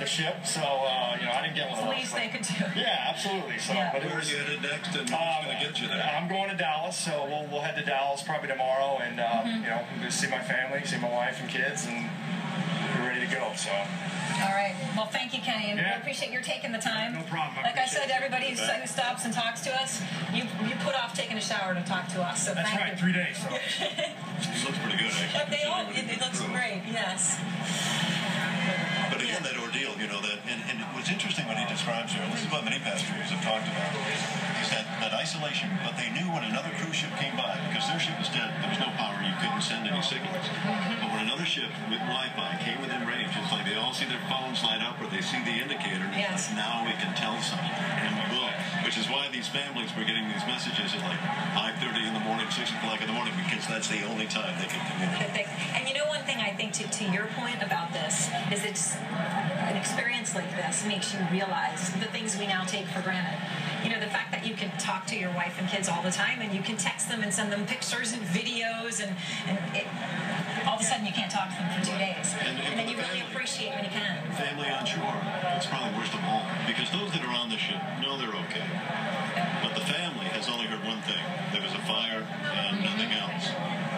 the ship, so I didn't get one of those. The least they could do. Yeah, absolutely. So, Yeah. but Where are you headed next, and who's going to get you there? I'm going to Dallas, so we'll head to Dallas probably tomorrow, and I'm going to see my family, see my wife and kids, and we're ready to go. So. All right. Well, thank you, Kenny, and we appreciate your taking the time. No problem. Like I said, everybody who stops and talks to us, you put off taking a shower to talk to us. So that's thank right. you. 3 days. So. It looks pretty good, actually. It looks great. Yes. But again, that ordeal, and what's interesting when he describes there, and this is what many passengers have talked about, is that isolation. But they knew when another cruise ship came by, because their ship was dead, there was no power, you couldn't send any signals. But when another ship with Wi-Fi came within range, it's like they all see their phones light up, or they see the indicator, and it's like, now we can tell something, and we will. Which is why these families were getting these messages at like 5:30 in the morning, 6 o'clock in the morning, because that's the only time they can communicate. And one thing I think to your point about this is it's an experience like this makes you realize the things we now take for granted. The fact that you can talk to your wife and kids all the time, and you can text them and send them pictures and videos, and all of a sudden you can't talk to them for 2 days. And then you really appreciate when you can. Family on shore, it's probably worst of all, because those that are on the ship know they're okay. But the family has only heard one thing. There was a fire and nothing else.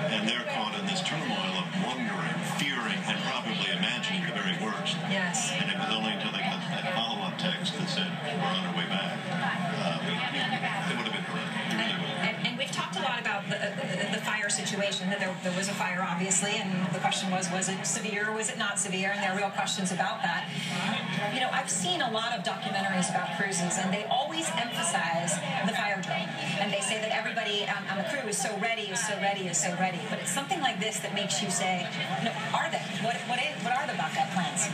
And they're caught in this turmoil of wondering, fearing, and probably imagining the very worst. Yes. And it was only until they got that follow-up text that said, we're on our way back. It would have been horrific. And we've talked a lot about the fire situation, that there was a fire, obviously, and the question was it severe or was it not severe? And there are real questions about that. I've seen a lot of documentaries about cruises, and they always emphasize the fire drill. And they say that everybody on the crew is so ready, But it's something like this that makes you say, are they? What are the backup plans?